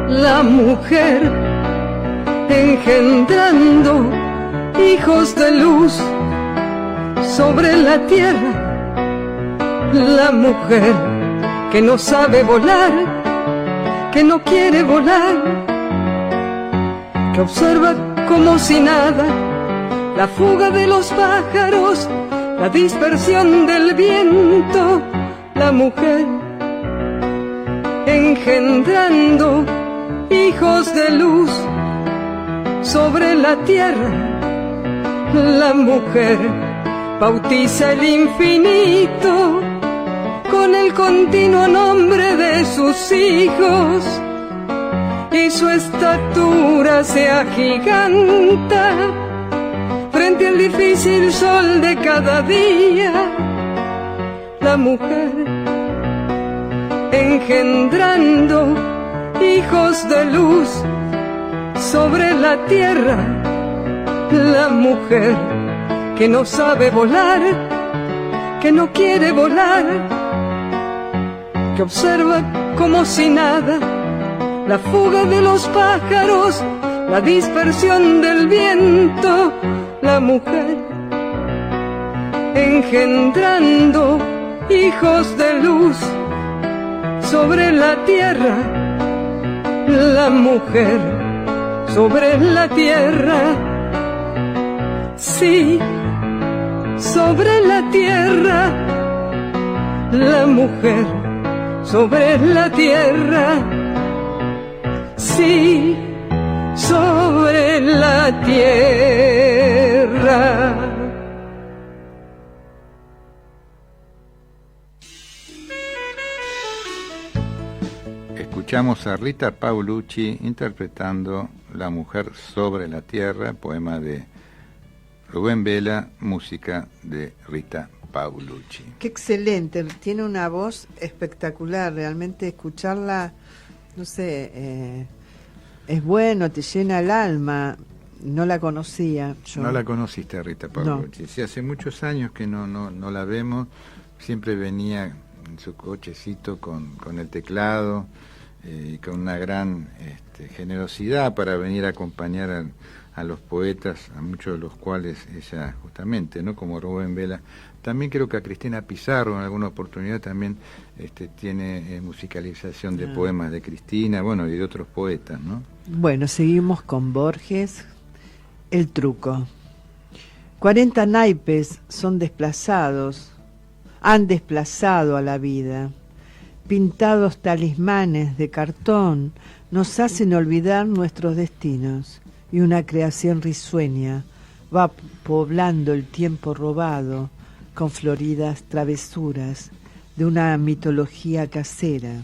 Speaker 11: La mujer engendrando hijos de luz sobre la tierra, la mujer que no sabe volar, que no quiere volar, que observa como si nada la fuga de los pájaros, la dispersión del viento, la mujer engendrando hijos de luz sobre la tierra, la mujer bautiza el infinito con el continuo nombre de sus hijos y su estatura se agiganta frente al difícil sol de cada día. La mujer engendrando hijos de luz sobre la tierra, la mujer que no sabe volar, que no quiere volar, que observa como si nada la fuga de los pájaros, la dispersión del viento, la mujer engendrando hijos de luz sobre la tierra, la mujer sobre la tierra, sí, sobre la tierra, la mujer sobre la tierra, sí, sobre la tierra.
Speaker 6: escuchamos a Rita Paolucci interpretando La mujer sobre la tierra, poema de Rubén Vela, música de Rita Paolucci.
Speaker 10: Qué excelente, tiene una voz espectacular, realmente escucharla, no sé, es bueno, te llena el alma. No la conocía yo.
Speaker 6: No la conociste, Rita Paolucci.
Speaker 10: No.
Speaker 6: Sí, hace muchos años que no la vemos, siempre venía en su cochecito con el teclado y con una gran generosidad para venir a acompañar a los poetas, a muchos de los cuales ella justamente, ¿no? Como Rubén Vela. También creo que a Cristina Pizarro en alguna oportunidad también tiene musicalización de poemas de Cristina, bueno, y de otros poetas, ¿no?
Speaker 10: Bueno, seguimos con Borges. El truco. 40 naipes son desplazados, han desplazado a la vida. Pintados talismanes de cartón nos hacen olvidar nuestros destinos, y una creación risueña va poblando el tiempo robado con floridas travesuras de una mitología casera.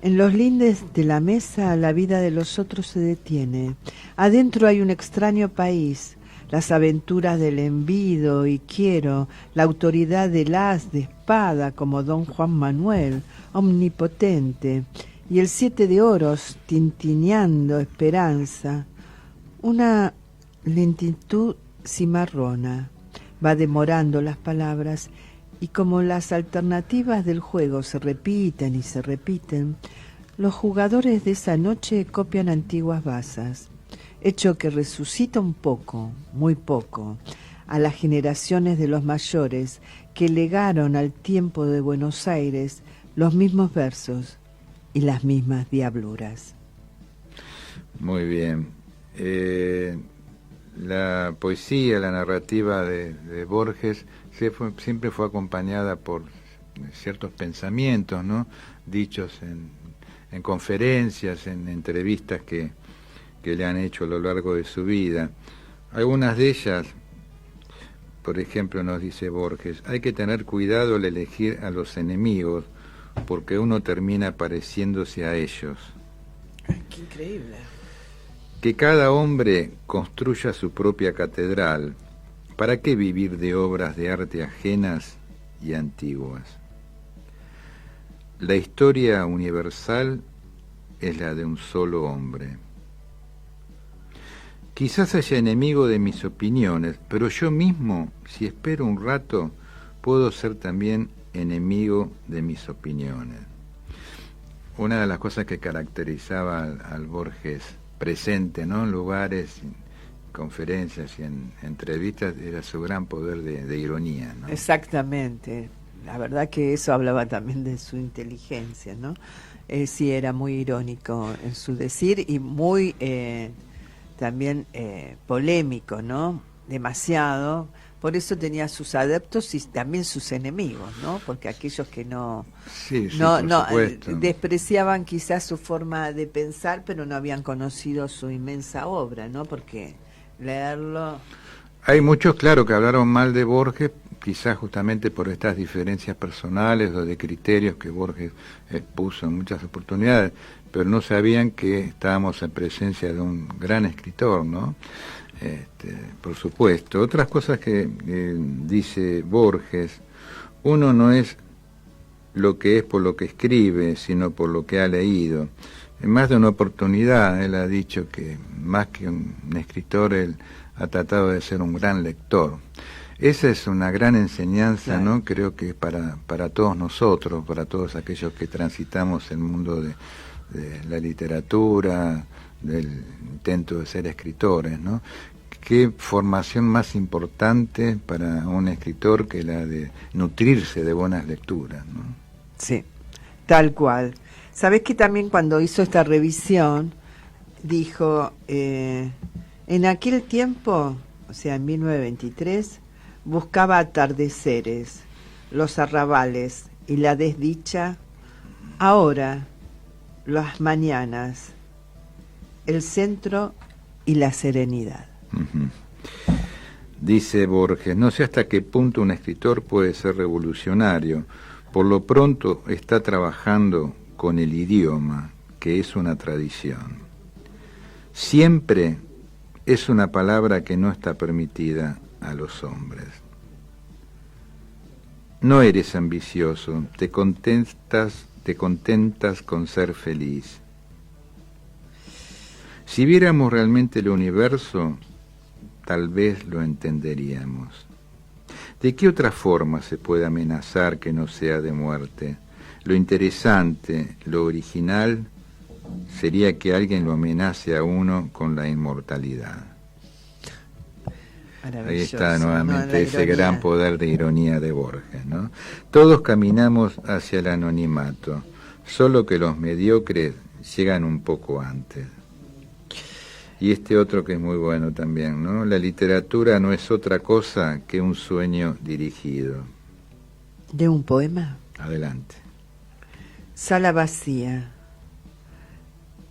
Speaker 10: En los lindes de la mesa la vida de los otros se detiene. Adentro hay un extraño país, las aventuras del envido y quiero, la autoridad del as de espada como don Juan Manuel, omnipotente, y el 7 de oros tintineando esperanza. Una lentitud cimarrona va demorando las palabras y como las alternativas del juego se repiten y se repiten, los jugadores de esa noche copian antiguas bazas, hecho que resucita un poco, muy poco, a las generaciones de los mayores que legaron al tiempo de Buenos Aires los mismos versos y las mismas diabluras.
Speaker 6: Muy bien. La poesía, la narrativa de Borges siempre fue acompañada por ciertos pensamientos, ¿no? Dichos en conferencias, en entrevistas que le han hecho a lo largo de su vida. Algunas de ellas, por ejemplo, nos dice Borges, hay que tener cuidado al elegir a los enemigos, porque uno termina pareciéndose a ellos.
Speaker 10: ¡Qué increíble!
Speaker 6: Que cada hombre construya su propia catedral. ¿Para qué vivir de obras de arte ajenas y antiguas? La historia universal es la de un solo hombre. Quizás haya enemigo de mis opiniones, pero yo mismo, si espero un rato, puedo ser también enemigo de mis opiniones. Una de las cosas que caracterizaba al Borges presente, ¿no? En lugares, en conferencias y en entrevistas, era su gran poder de ironía, ¿no?
Speaker 10: Exactamente. La verdad que eso hablaba también de su inteligencia, ¿no? Sí, era muy irónico en su decir y muy también polémico, ¿no? Demasiado. Por eso tenía sus adeptos y también sus enemigos, ¿no? Porque aquellos que no despreciaban quizás su forma de pensar, pero no habían conocido su inmensa obra, ¿no? Porque leerlo...
Speaker 6: Hay muchos, claro, que hablaron mal de Borges, quizás justamente por estas diferencias personales o de criterios que Borges expuso en muchas oportunidades, pero no sabían que estábamos en presencia de un gran escritor, ¿no? Por supuesto. Otras cosas que dice Borges, uno no es lo que es por lo que escribe, sino por lo que ha leído. En más de una oportunidad él ha dicho que más que un escritor, él ha tratado de ser un gran lector. Esa es una gran enseñanza, claro, ¿no? Creo que para todos nosotros, para todos aquellos que transitamos el mundo de la literatura, del intento de ser escritores, ¿no? Qué formación más importante para un escritor que la de nutrirse de buenas lecturas, ¿no?
Speaker 10: Sí, tal cual. Sabés que también cuando hizo esta revisión dijo, en aquel tiempo, o sea, en 1923, buscaba atardeceres, los arrabales y la desdicha. Ahora, las mañanas, el centro y la serenidad.
Speaker 6: Uh-huh. Dice Borges, no sé hasta qué punto un escritor puede ser revolucionario. Por lo pronto está trabajando con el idioma, que es una tradición. Siempre es una palabra que no está permitida a los hombres. No eres ambicioso, te contentas con ser feliz. Si viéramos realmente el universo, tal vez lo entenderíamos. ¿De qué otra forma se puede amenazar que no sea de muerte? Lo interesante, lo original, sería que alguien lo amenace a uno con la inmortalidad. Ahí está nuevamente ese gran poder de ironía de Borges, ¿no? Todos caminamos hacia el anonimato, solo que los mediocres llegan un poco antes. Y este otro que es muy bueno también, ¿no? La literatura no es otra cosa que un sueño dirigido.
Speaker 10: ¿De un poema?
Speaker 6: Adelante.
Speaker 10: Sala vacía.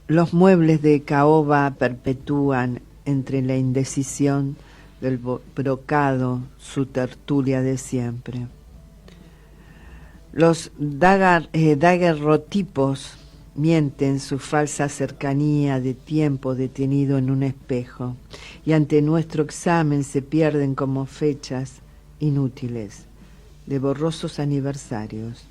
Speaker 10: Los muebles de caoba perpetúan entre la indecisión del brocado su tertulia de siempre. Los daguerrotipos mienten su falsa cercanía de tiempo detenido en un espejo, y ante nuestro examen se pierden como fechas inútiles de borrosos aniversarios.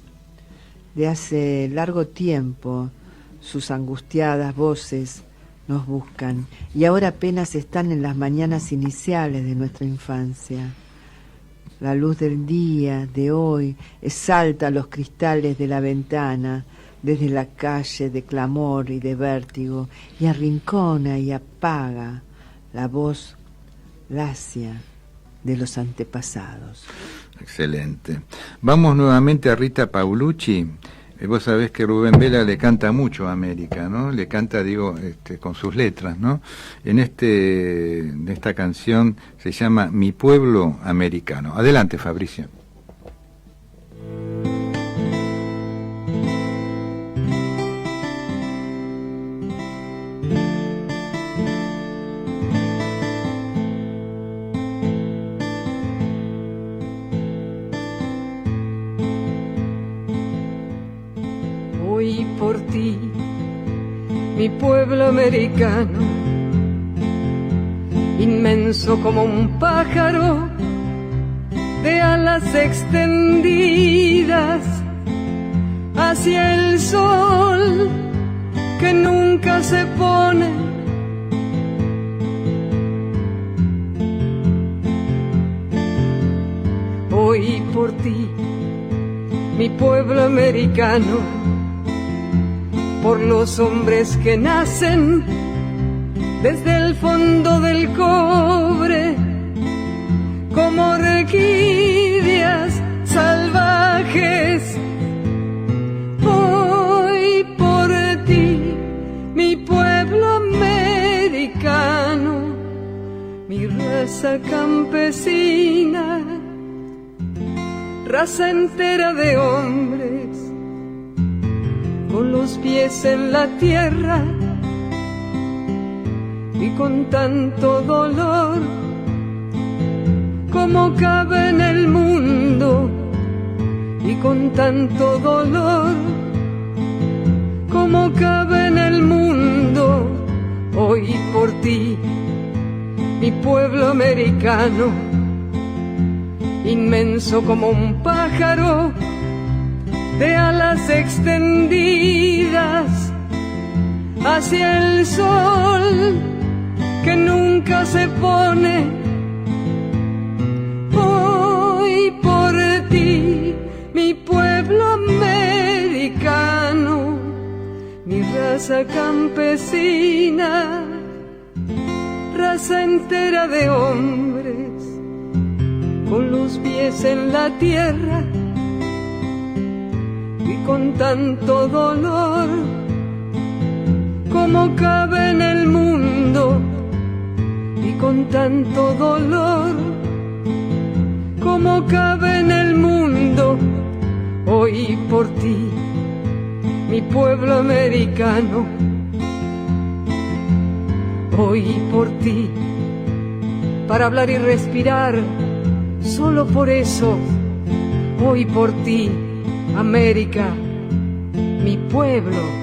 Speaker 10: De hace largo tiempo sus angustiadas voces nos buscan, y ahora apenas están en las mañanas iniciales de nuestra infancia. La luz del día de hoy exalta los cristales de la ventana desde la calle de clamor y de vértigo, y arrincona y apaga la voz lacia de los antepasados.
Speaker 6: Excelente. Vamos nuevamente a Rita Paulucci. Vos sabés que Rubén Vela le canta mucho a América, ¿no? Le canta, con sus letras, ¿no? En esta canción se llama Mi pueblo americano. Adelante, Fabricio.
Speaker 11: Por ti, mi pueblo americano, inmenso como un pájaro de alas extendidas hacia el sol que nunca se pone. Hoy por ti, mi pueblo americano, por los hombres que nacen desde el fondo del cobre, como orquídeas salvajes. Hoy por ti, mi pueblo americano, mi raza campesina, raza entera de hombres, con los pies en la tierra y con tanto dolor como cabe en el mundo, y con tanto dolor como cabe en el mundo. Hoy por ti, mi pueblo americano, inmenso como un pájaro de alas extendidas hacia el sol que nunca se pone. Hoy por ti, mi pueblo americano, mi raza campesina, raza entera de hombres, con los pies en la tierra y con tanto dolor como cabe en el mundo, y con tanto dolor como cabe en el mundo. Hoy por ti, mi pueblo americano, hoy por ti, para hablar y respirar, solo por eso, hoy por ti, América, mi pueblo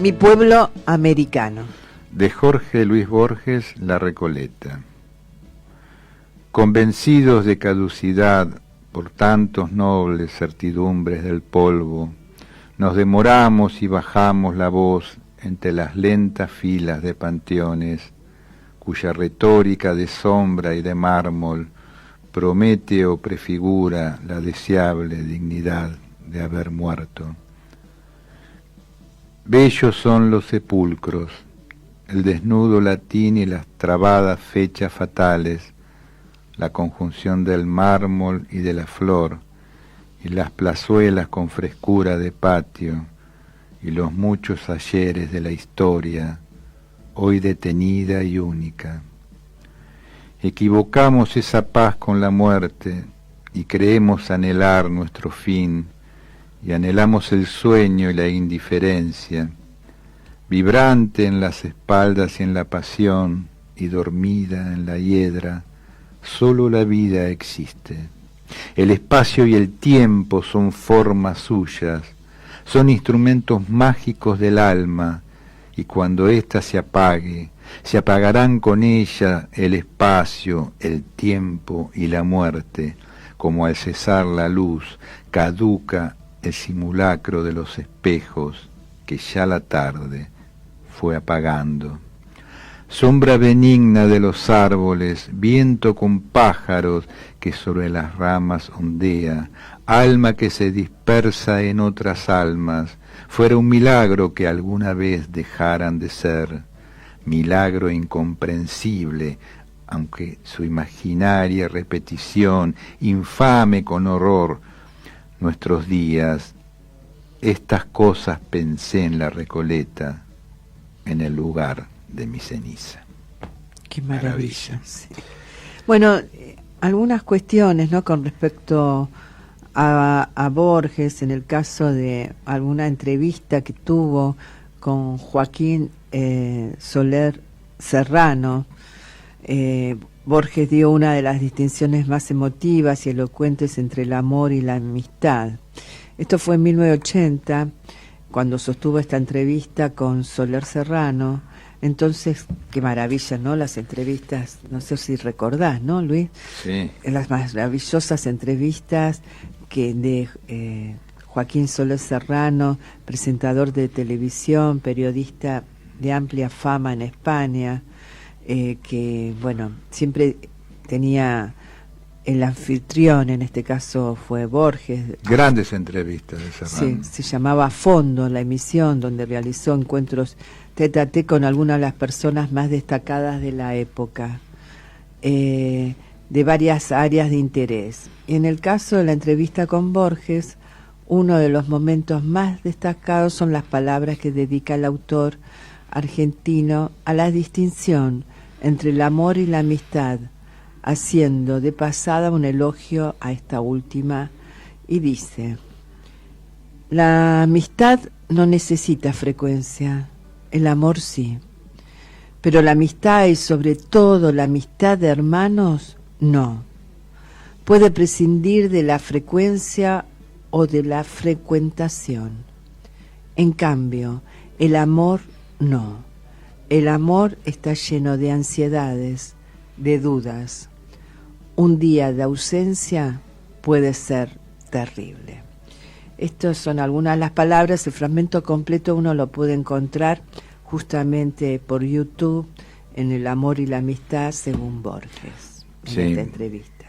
Speaker 10: Mi pueblo americano.
Speaker 6: De Jorge Luis Borges, La Recoleta. Convencidos de caducidad por tantos nobles certidumbres del polvo, nos demoramos y bajamos la voz entre las lentas filas de panteones, cuya retórica de sombra y de mármol promete o prefigura la deseable dignidad de haber muerto. Bellos son los sepulcros, el desnudo latín y las trabadas fechas fatales, la conjunción del mármol y de la flor, y las plazuelas con frescura de patio, y los muchos ayeres de la historia, hoy detenida y única. Equivocamos esa paz con la muerte, y creemos anhelar nuestro fin, y anhelamos el sueño y la indiferencia, vibrante en las espaldas y en la pasión, y dormida en la hiedra, solo la vida existe. El espacio y el tiempo son formas suyas, son instrumentos mágicos del alma, y cuando ésta se apague, se apagarán con ella el espacio, el tiempo y la muerte, como al cesar la luz, caduca el simulacro de los espejos que ya la tarde fue apagando. Sombra benigna de los árboles, viento con pájaros que sobre las ramas ondea, alma que se dispersa en otras almas, fuera un milagro que alguna vez dejaran de ser, milagro incomprensible, aunque su imaginaria repetición, infame con horror, nuestros días, estas cosas pensé en la Recoleta, en el lugar de mi ceniza.
Speaker 10: Qué maravilla. Sí. Bueno, algunas cuestiones, ¿no?, con respecto a Borges, en el caso de alguna entrevista que tuvo con Joaquín Soler Serrano. Borges dio una de las distinciones más emotivas y elocuentes entre el amor y la amistad. Esto fue en 1980, cuando sostuvo esta entrevista con Soler Serrano. Entonces, qué maravilla, ¿no? Las entrevistas, no sé si recordás, ¿no, Luis?
Speaker 6: Sí.
Speaker 10: Las maravillosas entrevistas que de Joaquín Soler Serrano, presentador de televisión, periodista de amplia fama en España, que, bueno, siempre tenía el anfitrión, en este caso fue Borges.
Speaker 6: Grandes entrevistas de Serrano.
Speaker 10: Sí, se llamaba A Fondo la emisión, donde realizó encuentros tete a tete con algunas de las personas más destacadas de la época, de varias áreas de interés. Y en el caso de la entrevista con Borges, uno de los momentos más destacados son las palabras que dedica el autor argentino a la distinción entre el amor y la amistad, haciendo de pasada un elogio a esta última, y dice: la amistad no necesita frecuencia, el amor sí, pero la amistad, y sobre todo la amistad de hermanos, no. Puede prescindir de la frecuencia o de la frecuentación. En cambio, el amor no. El amor está lleno de ansiedades, de dudas. Un día de ausencia puede ser terrible. Estas son algunas de las palabras. El fragmento completo uno lo puede encontrar justamente por YouTube en El amor y la amistad según Borges, en
Speaker 6: sí.
Speaker 10: Esta entrevista.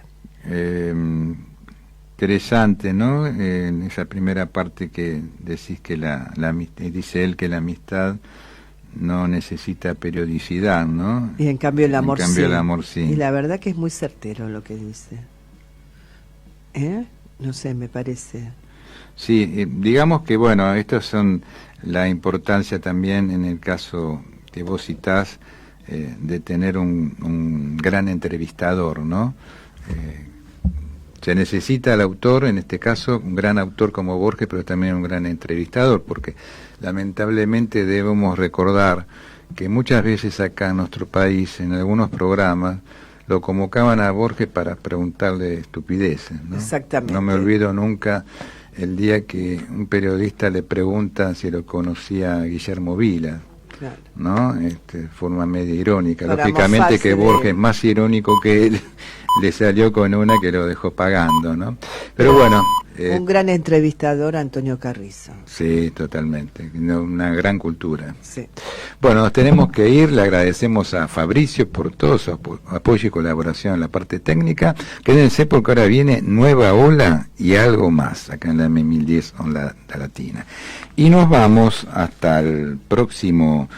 Speaker 6: Interesante, ¿no? En esa primera parte que decís que dice él que la amistad no necesita periodicidad, ¿no?
Speaker 10: Y en cambio el amor,
Speaker 6: sí. El amor sí.
Speaker 10: Y la verdad que es muy certero lo que dice. No sé, me parece.
Speaker 6: Sí, digamos que, bueno, estas son la importancia también en el caso que vos citás, de tener un gran entrevistador, ¿no? Se necesita al autor, en este caso, un gran autor como Borges, pero también un gran entrevistador, porque lamentablemente debemos recordar que muchas veces acá en nuestro país, en algunos programas, lo convocaban a Borges para preguntarle estupideces, ¿no?
Speaker 10: Exactamente.
Speaker 6: No me olvido nunca el día que un periodista le pregunta si lo conocía a Guillermo Vila, claro, ¿no? Forma media irónica.
Speaker 10: Para
Speaker 6: lógicamente que Borges es
Speaker 10: de...
Speaker 6: más irónico que él, le salió con una que lo dejó pagando, ¿no? Pero bueno...
Speaker 10: un gran entrevistador, Antonio Carrizo.
Speaker 6: Sí, totalmente. Una gran cultura.
Speaker 10: Sí.
Speaker 6: Bueno, nos tenemos que ir. Le agradecemos a Fabricio por todo su apoyo y colaboración en la parte técnica. Quédense porque ahora viene Nueva Ola y algo más acá en la M1010 Onda Latina. Y nos vamos hasta el próximo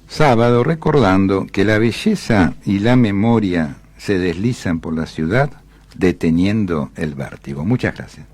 Speaker 6: sábado recordando que la belleza y la memoria se deslizan por la ciudad deteniendo el vértigo. Muchas gracias.